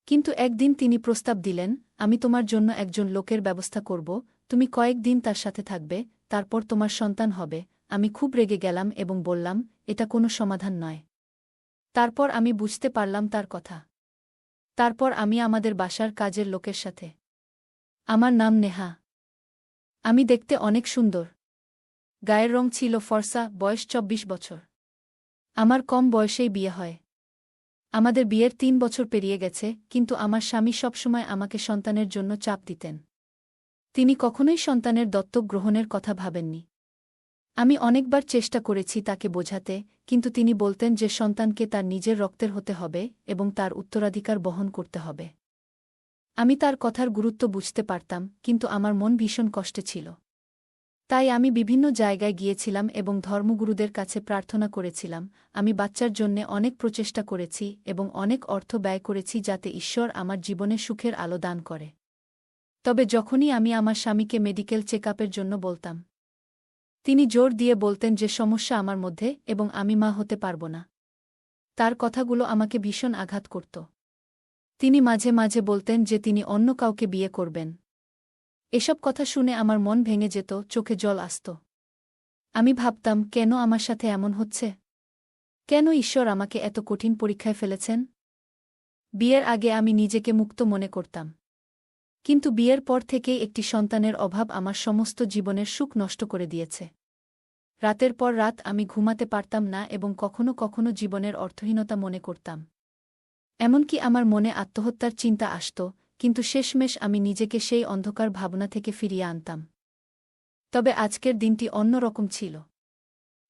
কিন্তু একদিন তিনি প্রস্তাব দিলেন, আমি তোমার জন্য একজন লোকের ব্যবস্থা করব, তুমি কয়েকদিন তার সাথে থাকবে, তারপর তোমার সন্তান হবে। আমি খুব রেগে গেলাম এবং বললাম, এটা কোনো সমাধান নয়। তারপর আমি বুঝতে পারলাম তার কথা। তারপর আমি আমাদের বাসার কাজের লোকের সাথে। আমার নাম নেহা। আমি দেখতে অনেক সুন্দর। গায়ের রং ছিল ফর্সা, বয়স ২৪ বছর। আমার কম বয়সেই বিয়ে হয়। আমাদের বিয়ের ৩ বছর পেরিয়ে গেছে, কিন্তু আমার স্বামী সবসময় আমাকে সন্তানের জন্য চাপ দিতেন। তিনি কখনোই সন্তানের দত্তক গ্রহণের কথা ভাবেননি। আমি অনেকবার চেষ্টা করেছি তাকে বোঝাতে, কিন্তু তিনি বলতেন যে সন্তানকে তার নিজের রক্তের হতে হবে এবং তার উত্তরাধিকার বহন করতে হবে। আমি তার কথার গুরুত্ব বুঝতে পারতাম, কিন্তু আমার মন ভীষণ কষ্টে ছিল। তাই আমি বিভিন্ন জায়গায় গিয়েছিলাম এবং ধর্মগুরুদের কাছে প্রার্থনা করেছিলাম। আমি বাচ্চার জন্যে অনেক প্রচেষ্টা করেছি এবং অনেক অর্থ ব্যয় করেছি যাতে ঈশ্বর আমার জীবনে সুখের আলো দান করে। তবে যখনই আমি আমার স্বামীকে মেডিকেল চেকআপের জন্য বলতাম, তিনি জোর দিয়ে বলতেন যে সমস্যা আমার মধ্যে এবং আমি মা হতে পারব না। তার কথাগুলো আমাকে ভীষণ আঘাত করত। তিনি মাঝে মাঝে বলতেন যে তিনি অন্য কাউকে বিয়ে করবেন। এসব কথা শুনে আমার মন ভেঙে যেত, চোখে জল আসত। আমি ভাবতাম, কেন আমার সাথে এমন হচ্ছে? কেন ঈশ্বর আমাকে এত কঠিন পরীক্ষায় ফেলেছেন? বিয়ের আগে আমি নিজেকে মুক্ত মনে করতাম। কিন্তু বিয়ের পর থেকেই একটি সন্তানের অভাব আমার সমস্ত জীবনের সুখ নষ্ট করে দিয়েছে। রাতের পর রাত আমি ঘুমাতে পারতাম না এবং কখনো কখনো জীবনের অর্থহীনতা মনে করতাম। এমনকি আমার মনে আত্মহত্যার চিন্তা আসত, কিন্তু শেষমেশ আমি নিজেকে সেই অন্ধকার ভাবনা থেকে ফিরিয়ে আনতাম। তবে আজকের দিনটি অন্য রকম ছিল।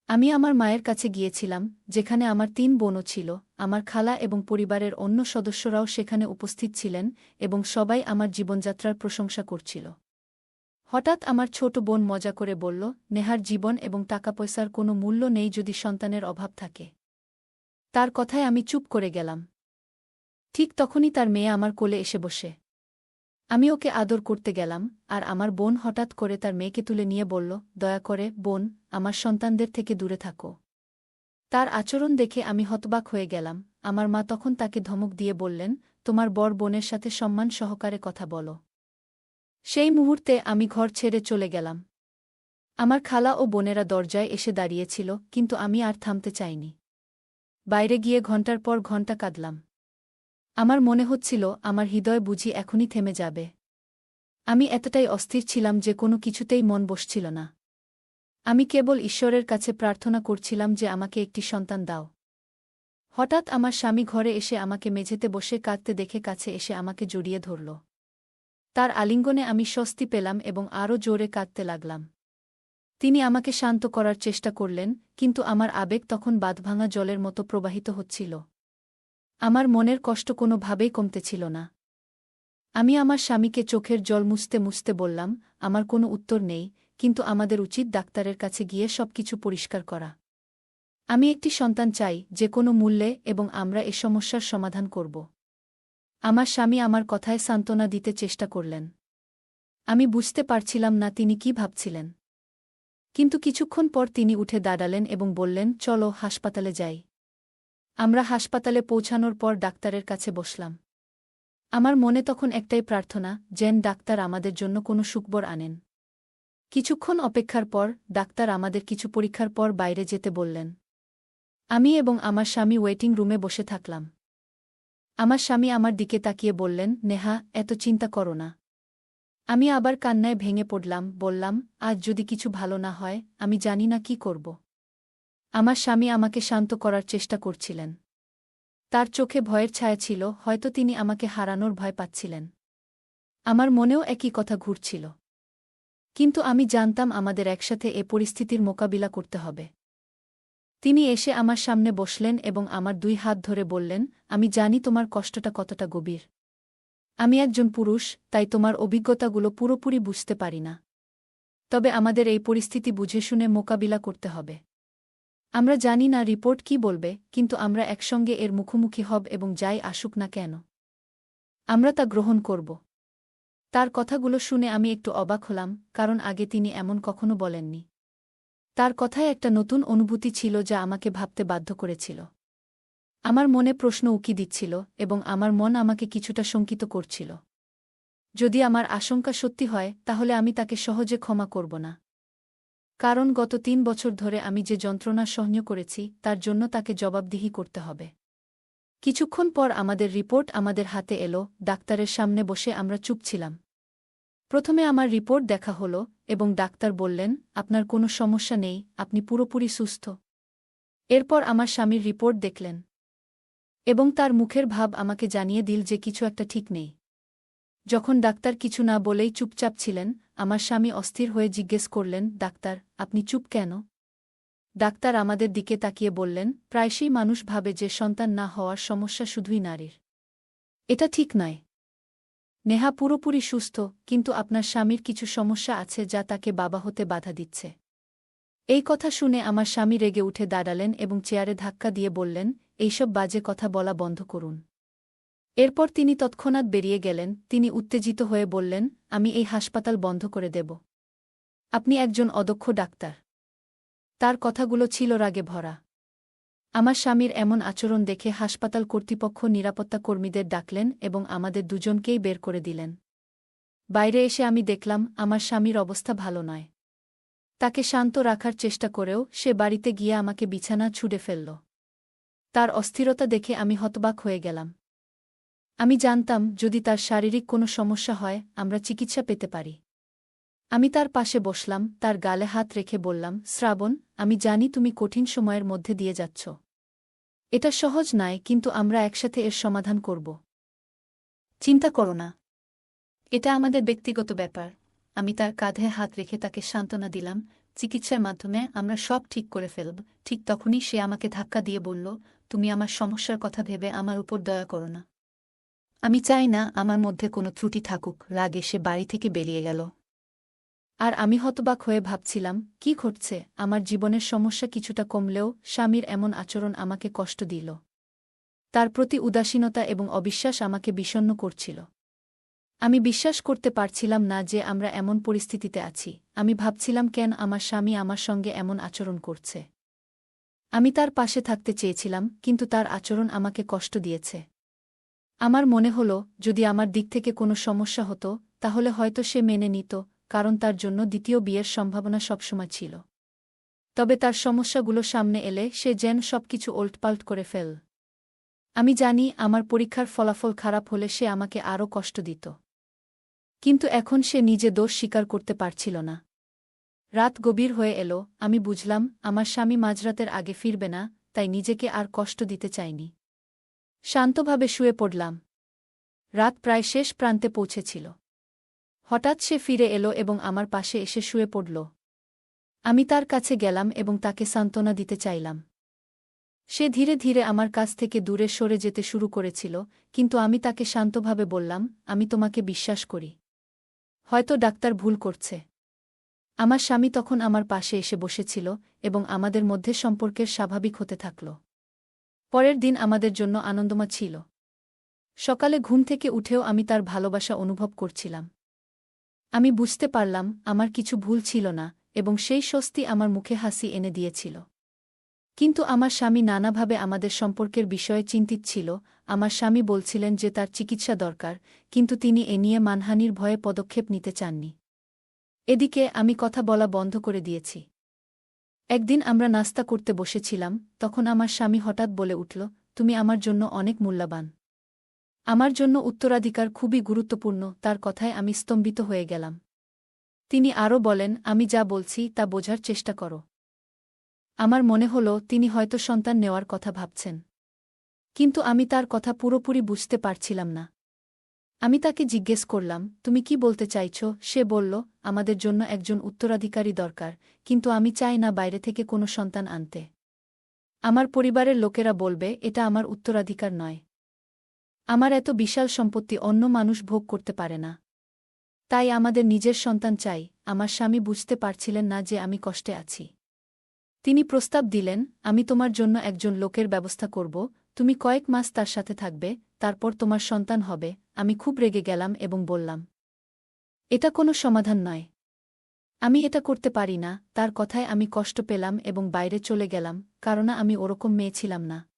আমি আমার মায়ের কাছে গিয়েছিলাম, যেখানে আমার ৩ বোনও ছিল, আমার খালা এবং পরিবারের অন্য সদস্যরাও সেখানে উপস্থিত ছিলেন এবং সবাই আমার জীবনযাত্রার প্রশংসা করছিল। হঠাৎ আমার ছোট বোন মজা করে বলল, নেহার জীবন এবং টাকাপয়সার কোনো মূল্য নেই যদি সন্তানের অভাব থাকে। তার কথায় আমি চুপ করে গেলাম। ঠিক তখনই তার মেয়ে আমার কোলে এসে বসে। আমি ওকে আদর করতে গেলাম, আর আমার বোন হঠাৎ করে তার মেয়েকে তুলে নিয়ে বলল, দয়া করে, বোন, আমার সন্তানদের থেকে দূরে থাকো। তার আচরণ দেখে আমি হতবাক হয়ে গেলাম। আমার মা তখন তাকে ধমক দিয়ে বললেন, তোমার বড় বোনের সাথে সম্মান সহকারে কথা বলো। সেই মুহূর্তে আমি ঘর ছেড়ে চলে গেলাম। আমার খালা ও বোনেরা দরজায় এসে দাঁড়িয়েছিল, কিন্তু আমি আর থামতে চাইনি। বাইরে গিয়ে ঘণ্টার পর ঘণ্টা কাঁদলাম। আমার মনে হচ্ছিল আমার হৃদয় বুঝি এখনই থেমে যাবে। আমি এতটাই অস্থির ছিলাম যে কোনো কিছুতেই মন বসছিল না। আমি কেবল ঈশ্বরের কাছে প্রার্থনা করছিলাম যে আমাকে একটি সন্তান দাও। হঠাৎ আমার স্বামী ঘরে এসে আমাকে মেঝেতে বসে কাঁদতে দেখে কাছে এসে আমাকে জড়িয়ে ধরল। তার আলিঙ্গনে আমি স্বস্তি পেলাম এবং আরও জোরে কাঁদতে লাগলাম। তিনি আমাকে শান্ত করার চেষ্টা করলেন, কিন্তু আমার আবেগ তখন বাঁধভাঙা জলের মতো প্রবাহিত হচ্ছিল। আমার মনের কষ্ট কোনোভাবেই কমতেছিল না। আমি আমার স্বামীকে চোখের জল মুছতে মুছতে বললাম, আমার কোনো উত্তর নেই, কিন্তু আমাদের উচিত ডাক্তারের কাছে গিয়ে সবকিছু পরিষ্কার করা। আমি একটি সন্তান চাই, যে কোনো মূল্যে, এবং আমরা এ সমস্যার সমাধান করব। আমার স্বামী আমার কথায় সান্ত্বনা দিতে চেষ্টা করলেন। আমি বুঝতে পারছিলাম না তিনি কি ভাবছিলেন। কিন্তু কিছুক্ষণ পর তিনি উঠে দাঁড়ালেন এবং বললেন, চলো হাসপাতালে যাই। আমরা হাসপাতালে পৌঁছানোর পর ডাক্তারের কাছে বসলাম। আমার মনে তখন একটাই প্রার্থনা, যেন ডাক্তার আমাদের জন্য কোনো সুখবর আনেন। কিছুক্ষণ অপেক্ষার পর ডাক্তার আমাদের কিছু পরীক্ষার পর বাইরে যেতে বললেন। আমি এবং আমার স্বামী ওয়েটিং রুমে বসে থাকলাম। আমার স্বামী আমার দিকে তাকিয়ে বললেন, নেহা, এত চিন্তা করো না। আমি আবার কান্নায় ভেঙে পড়লাম, বললাম, আজ যদি কিছু ভালো না হয়, আমি জানি না কি করব। আমার স্বামী আমাকে শান্ত করার চেষ্টা করছিলেন। তার চোখে ভয়ের ছায়া ছিল, হয়তো তিনি আমাকে হারানোর ভয় পাচ্ছিলেন। আমার মনেও একই কথা ঘুরছিল। কিন্তু আমি জানতাম আমাদের একসাথে এ পরিস্থিতির মোকাবিলা করতে হবে। তিনি এসে আমার সামনে বসলেন এবং আমার 2 হাত ধরে বললেন, আমি জানি তোমার কষ্টটা কতটা গভীর। আমি একজন পুরুষ, তাই তোমার অভিজ্ঞতাগুলো পুরোপুরি বুঝতে পারি না। তবে আমাদের এই পরিস্থিতি বুঝে শুনে মোকাবিলা করতে হবে। আমরা জানি না রিপোর্ট কি বলবে, কিন্তু আমরা একসঙ্গে এর মুখোমুখি হব এবং যাই আসুক না কেন, আমরা তা গ্রহণ করব। তার কথাগুলো শুনে আমি একটু অবাক হলাম, কারণ আগে তিনি এমন কখনো বলেননি। তার কথায় একটা নতুন অনুভূতি ছিল যা আমাকে ভাবতে বাধ্য করেছিল। আমার মনে প্রশ্ন উকি দিচ্ছিল এবং আমার মন আমাকে কিছুটা শঙ্কিত করছিল। যদি আমার আশঙ্কা সত্যি হয় তাহলে আমি তাকে সহজে ক্ষমা করব না। কারণ গত ৩ বছর ধরে আমি যে যন্ত্রণা সহ্য করেছি তার জন্য তাকে জবাবদিহি করতে হবে। কিছুক্ষণ পর আমাদের রিপোর্ট আমাদের হাতে এলো। ডাক্তারের সামনে বসে আমরা চুপ ছিলাম। প্রথমে আমার রিপোর্ট দেখা হলো এবং ডাক্তার বললেন, আপনার কোনো সমস্যা নেই, আপনি পুরোপুরি সুস্থ। এরপর আমার স্বামীর রিপোর্ট দেখলেন এবং তার মুখের ভাব আমাকে জানিয়ে দিল যে কিছু একটা ঠিক নেই। যখন ডাক্তার কিছু না বলেই চুপচাপ ছিলেন, আমার স্বামী অস্থির হয়ে জিজ্ঞেস করলেন, ডাক্তার, আপনি চুপ কেন? ডাক্তার আমাদের দিকে তাকিয়ে বললেন, প্রায়শই মানুষ ভাবে যে সন্তান না হওয়ার সমস্যা শুধুই নারীর। এটা ঠিক নয়। নেহা পুরোপুরি সুস্থ, কিন্তু আপনার স্বামীর কিছু সমস্যা আছে যা তাকে বাবা হতে বাধা দিচ্ছে। এই কথা শুনে আমার স্বামী রেগে উঠে দাঁড়ালেন এবং চেয়ারে ধাক্কা দিয়ে বললেন, এইসব বাজে কথা বলা বন্ধ করুন। এরপর তিনি তৎক্ষণাৎ বেরিয়ে গেলেন। তিনি উত্তেজিত হয়ে বললেন, আমি এই হাসপাতাল বন্ধ করে দেব। আপনি একজন অদক্ষ ডাক্তার। তার কথাগুলো ছিল রাগে ভরা। আমার স্বামীর এমন আচরণ দেখে হাসপাতাল কর্তৃপক্ষ নিরাপত্তা কর্মীদের ডাকলেন এবং আমাদের দুজনকেই বের করে দিলেন। বাইরে এসে আমি দেখলাম আমার স্বামীর অবস্থা ভালো নয়। তাকে শান্ত রাখার চেষ্টা করেও সে বাড়িতে গিয়ে আমাকে বিছানা ছুঁড়ে ফেলল। তার অস্থিরতা দেখে আমি হতবাক হয়ে গেলাম। আমি জানতাম যদি তার শারীরিক কোনো সমস্যা হয় আমরা চিকিৎসা পেতে পারি। আমি তার পাশে বসলাম, তার গালে হাত রেখে বললাম, শ্রাবণ, আমি জানি তুমি কঠিন সময়ের মধ্যে দিয়ে যাচ্ছ। এটা সহজ নয়, কিন্তু আমরা একসাথে এর সমাধান করব। চিন্তা করো না। এটা আমাদের ব্যক্তিগত ব্যাপার। আমি তার কাঁধে হাত রেখে তাকে সান্ত্বনা দিলাম, চিকিৎসার মাধ্যমে আমরা সব ঠিক করে ফেলব। ঠিক তখনই সে আমাকে ধাক্কা দিয়ে বলল, তুমি আমার সমস্যার কথা ভেবে আমার উপর দয়া করো না। আমি চাই না আমার মধ্যে কোনো ত্রুটি থাকুক। রাগে সে বাড়ি থেকে বেরিয়ে গেল। আর আমি হতবাক হয়ে ভাবছিলাম, কি ঘটছে? আমার জীবনের সমস্যা কিছুটা কমলেও স্বামীর এমন আচরণ আমাকে কষ্ট দিল। তার প্রতি উদাসীনতা এবং অবিশ্বাস আমাকে বিষণ্ণ করছিল। আমি বিশ্বাস করতে পারছিলাম না যে আমরা এমন পরিস্থিতিতে আছি। আমি ভাবছিলাম, কেন আমার স্বামী আমার সঙ্গে এমন আচরণ করছে? আমি তার পাশে থাকতে চেয়েছিলাম, কিন্তু তার আচরণ আমাকে কষ্ট দিয়েছে। আমার মনে হলো, যদি আমার দিক থেকে কোনো সমস্যা হতো তাহলে হয়তো সে মেনে নিত, কারণ তার জন্য দ্বিতীয় বিয়ের সম্ভাবনা সবসময় ছিল। তবে তার সমস্যাগুলো সামনে এলে সে যেন সবকিছু ওলটপাল্ট করে ফেল। আমি জানি আমার পরীক্ষার ফলাফল খারাপ হলে সে আমাকে আরও কষ্ট দিত। কিন্তু এখন সে নিজে দোষ স্বীকার করতে পারছিল না। রাত গভীর হয়ে এলো। আমি বুঝলাম আমার স্বামী মাঝরাতের আগে ফিরবে না, তাই নিজেকে আর কষ্ট দিতে চাইনি। শান্তভাবে শুয়ে পড়লাম। রাত প্রায় শেষ প্রান্তে পৌঁছেছিল। হঠাৎ সে ফিরে এলো এবং আমার পাশে এসে শুয়ে পড়ল। আমি তার কাছে গেলাম এবং তাকে সান্ত্বনা দিতে চাইলাম। সে ধীরে ধীরে আমার কাছ থেকে দূরে সরে যেতে শুরু করেছিল, কিন্তু আমি তাকে শান্তভাবে বললাম, আমি তোমাকে বিশ্বাস করি। হয়তো ডাক্তার ভুল করছে। আমার স্বামী তখন আমার পাশে এসে বসেছিল এবং আমাদের মধ্যে সম্পর্কের স্বাভাবিক হতে থাকল। পরের দিন আমাদের জন্য আনন্দময় ছিল। সকালে ঘুম থেকে উঠেও আমি তার ভালোবাসা অনুভব করছিলাম। আমি বুঝতে পারলাম আমার কিছু ভুল ছিল না এবং সেই স্বস্তি আমার মুখে হাসি এনে দিয়েছিল। কিন্তু আমার স্বামী নানাভাবে আমাদের সম্পর্কের বিষয়ে চিন্তিত ছিল। আমার স্বামী বলছিলেন যে তার চিকিৎসা দরকার, কিন্তু তিনি এ নিয়ে মানহানির ভয়ে পদক্ষেপ নিতে চাননি। এদিকে আমি কথা বলা বন্ধ করে দিয়েছি। একদিন আমরা নাস্তা করতে বসেছিলাম, তখন আমার স্বামী হঠাৎ বলে উঠল, তুমি আমার জন্য অনেক মূল্যবান। আমার জন্য উত্তরাধিকার খুবই গুরুত্বপূর্ণ। তার কথায় আমি স্তম্ভিত হয়ে গেলাম। তিনি আরও বলেন, আমি যা বলছি তা বোঝার চেষ্টা করো। আমার মনে হল তিনি হয়তো সন্তান নেওয়ার কথা ভাবছেন। কিন্তু আমি তার কথা পুরোপুরি বুঝতে পারছিলাম না। আমি তাকে জিজ্ঞেস করলাম, তুমি কি বলতে চাইছ? সে বলল, আমাদের জন্য একজন উত্তরাধিকারী দরকার, কিন্তু আমি চাই না বাইরে থেকে কোনো সন্তান আনতে। আমার পরিবারের লোকেরা বলবে এটা আমার উত্তরাধিকার নয়। আমার এত বিশাল সম্পত্তি অন্য মানুষ ভোগ করতে পারে না। তাই আমাদের নিজের সন্তান চাই। আমার স্বামী বুঝতে পারছিলেন না যে আমি কষ্টে আছি। তিনি প্রস্তাব দিলেন, আমি তোমার জন্য একজন লোকের ব্যবস্থা করব, তুমি কয়েক মাস তার সাথে থাকবে, তারপর তোমার সন্তান হবে। আমি খুব রেগে গেলাম এবং বললাম, এটা কোনো সমাধান নয়। আমি এটা করতে পারি না। তার কথায় আমি কষ্ট পেলাম এবং বাইরে চলে গেলাম, কারণ আমি ওরকম মেয়ে ছিলাম না।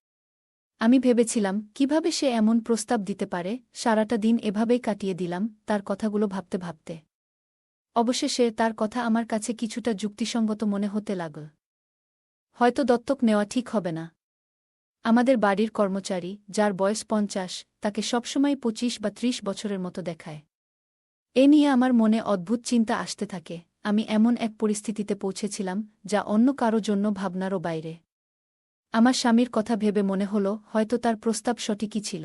আমি ভেবেছিলাম কিভাবে সে এমন প্রস্তাব দিতে পারে। সারাটা দিন এভাবেই কাটিয়ে দিলাম তার কথাগুলো ভাবতে ভাবতে। অবশেষে তার কথা আমার কাছে কিছুটা যুক্তিসঙ্গত মনে হতে লাগল। হয়তো দত্তক নেওয়া ঠিক হবে না। আমাদের বাড়ির কর্মচারী, যার বয়স ৫০, তাকে সবসময় ২৫ বা ৩০ বছরের মতো দেখায়। এ নিয়ে আমার মনে অদ্ভুত চিন্তা আসতে থাকে। আমি এমন এক পরিস্থিতিতে পৌঁছেছিলাম যা অন্য কারো জন্য ভাবনারও বাইরে। আমার স্বামীর কথা ভেবে মনে হল হয়তো তার প্রস্তাব সঠিকই ছিল।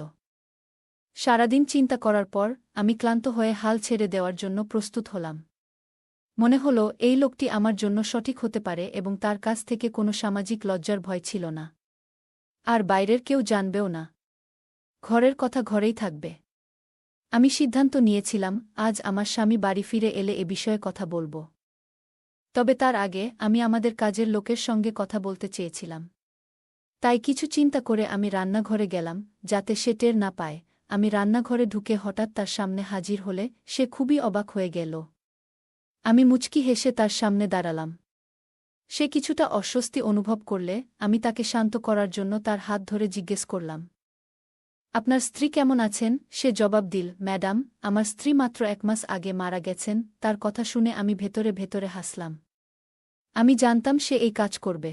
সারাদিন চিন্তা করার পর আমি ক্লান্ত হয়ে হাল ছেড়ে দেওয়ার জন্য প্রস্তুত হলাম। মনে হল এই লোকটি আমার জন্য সঠিক হতে পারে এবং তার কাছ থেকে কোনো সামাজিক লজ্জার ভয় ছিল না। আর বাইরের কেউ জানবেও না। ঘরের কথা ঘরেই থাকবে। আমি সিদ্ধান্ত নিয়েছিলাম আজ আমার স্বামী বাড়ি ফিরে এলে এ বিষয়ে কথা বলব। তবে তার আগে আমি আমাদের কাজের লোকের সঙ্গে কথা বলতে চেয়েছিলাম। তাই কিছু চিন্তা করে আমি রান্নাঘরে গেলাম, যাতে সে টের না পায়। আমি রান্নাঘরে ঢুকে হঠাৎ তার সামনে হাজির হলে সে খুবই অবাক হয়ে গেল। আমি মুচকি হেসে তার সামনে দাঁড়ালাম। সে কিছুটা অস্বস্তি অনুভব করলে আমি তাকে শান্ত করার জন্য তার হাত ধরে জিজ্ঞেস করলাম, আপনার স্ত্রী কেমন আছেন? সে জবাব দিল, ম্যাডাম, আমার স্ত্রী মাত্র ১ মাস আগে মারা গেছেন। তার কথা শুনে আমি ভেতরে ভেতরে হাসলাম। আমি জানতাম সে এই কাজ করবে।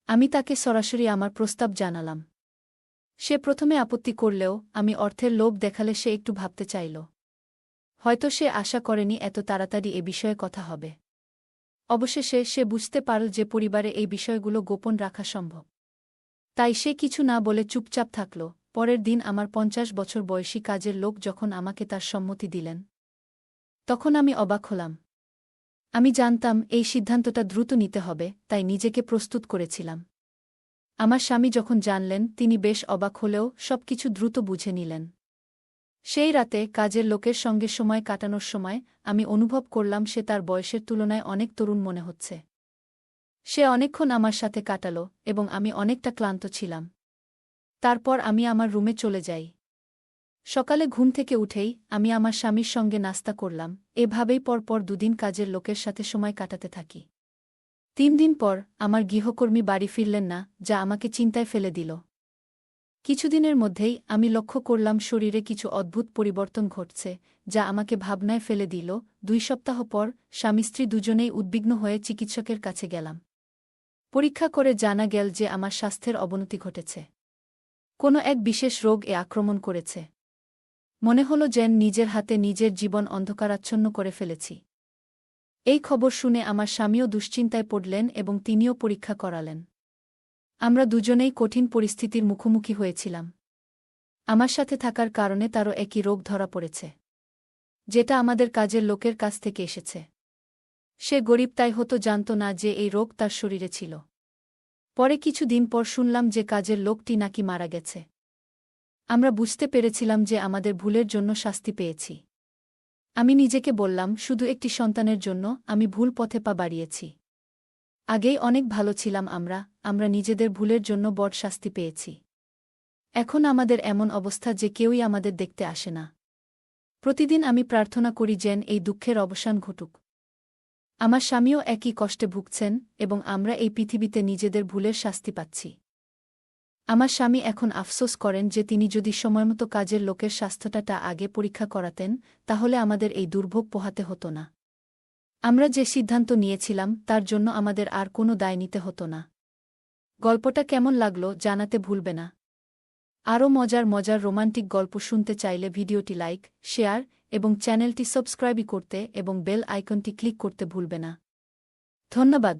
আমি তাকে সরাসরি আমার প্রস্তাব জানালাম। সে প্রথমে আপত্তি করলেও আমি অর্থের লোভ দেখালে সে একটু ভাবতে চাইল। হয়তো সে আশা করেনি এত তাড়াতাড়ি এ বিষয়ে কথা হবে। অবশেষে সে বুঝতে পারল যে পরিবারে এই বিষয়গুলো গোপন রাখা সম্ভব। তাই সে কিছু না বলে চুপচাপ থাকল। পরের দিন আমার ৫০ বছর বয়সী কাজের লোক যখন আমাকে তার সম্মতি দিলেন, তখন আমি অবাক হলাম। আমি জানতাম এই সিদ্ধান্তটা দ্রুত নিতে হবে, তাই নিজেকে প্রস্তুত করেছিলাম। আমার স্বামী যখন জানলেন, তিনি বেশ অবাক হলেও সবকিছু দ্রুত বুঝে নিলেন। সেই রাতে কাজের লোকের সঙ্গে সময় কাটানোর সময় আমি অনুভব করলাম সে তার বয়সের তুলনায় অনেক তরুণ মনে হচ্ছে। সে অনেকক্ষণ আমার সাথে কাটাল এবং আমি অনেকটা ক্লান্ত ছিলাম। তারপর আমি আমার রুমে চলে যাই। সকালে ঘুম থেকে উঠেই আমি আমার স্বামীর সঙ্গে নাস্তা করলাম। এভাবেই পরপর ২ দিন কাজের লোকের সাথে সময় কাটাতে থাকি। ৩ দিন পর আমার গৃহকর্মী বাড়ি ফিরলেন না, যা আমাকে চিন্তায় ফেলে দিল। কিছুদিনের মধ্যেই আমি লক্ষ্য করলাম শরীরে কিছু অদ্ভুত পরিবর্তন ঘটছে, যা আমাকে ভাবনায় ফেলে দিল। ২ সপ্তাহ পর স্বামী স্ত্রী দুজনেই উদ্বিগ্ন হয়ে চিকিৎসকের কাছে গেলাম। পরীক্ষা করে জানা গেল যে আমার স্বাস্থ্যের অবনতি ঘটেছে। কোনো এক বিশেষ রোগ আক্রমণ করেছে। মনে হল যেন নিজের হাতে নিজের জীবন অন্ধকারাচ্ছন্ন করে ফেলেছি। এই খবর শুনে আমার স্বামীও দুশ্চিন্তায় পড়লেন এবং তিনিও পরীক্ষা করালেন। আমরা দুজনেই কঠিন পরিস্থিতির মুখোমুখি হয়েছিলাম। আমার সাথে থাকার কারণে তারও একই রোগ ধরা পড়েছে, যেটা আমাদের কাজের লোকের কাছ থেকে এসেছে। সে গরিব, তাই হতো জানত না যে এই রোগ তার শরীরে ছিল। পরে কিছু দিন পর শুনলাম যে কাজের লোকটি নাকি মারা গেছে। আমরা বুঝতে পেরেছিলাম যে আমাদের ভুলের জন্য শাস্তি পেয়েছি। আমি নিজেকে বললাম, শুধু একটি সন্তানের জন্য আমি ভুল পথে পা বাড়িয়েছি। আগেই অনেক ভালো ছিলাম আমরা নিজেদের ভুলের জন্য বড় শাস্তি পেয়েছি। এখন আমাদের এমন অবস্থা যে কেউই আমাদের দেখতে আসে না। প্রতিদিন আমি প্রার্থনা করি যেন এই দুঃখের অবসান ঘটুক। আমার স্বামীও একই কষ্টে ভুগছেন এবং আমরা এই পৃথিবীতে নিজেদের ভুলের শাস্তি পাচ্ছি। আমার স্বামী এখন আফসোস করেন যে তিনি যদি সময়মতো কাজের লোকের স্বাস্থ্যটা আগে পরীক্ষা করাতেন, তাহলে আমাদের এই দুর্ভোগ পোহাতে হতো না। আমরা যে সিদ্ধান্ত নিয়েছিলাম তার জন্য আমাদের আর কোনো দায় নিতে হতো না। গল্পটা কেমন লাগলো জানাতে ভুলবে না। আরও মজার মজার রোমান্টিক গল্প শুনতে চাইলে ভিডিওটি লাইক, শেয়ার এবং চ্যানেলটি সাবস্ক্রাইব করতে এবং বেল আইকনটি ক্লিক করতে ভুলবে না। ধন্যবাদ।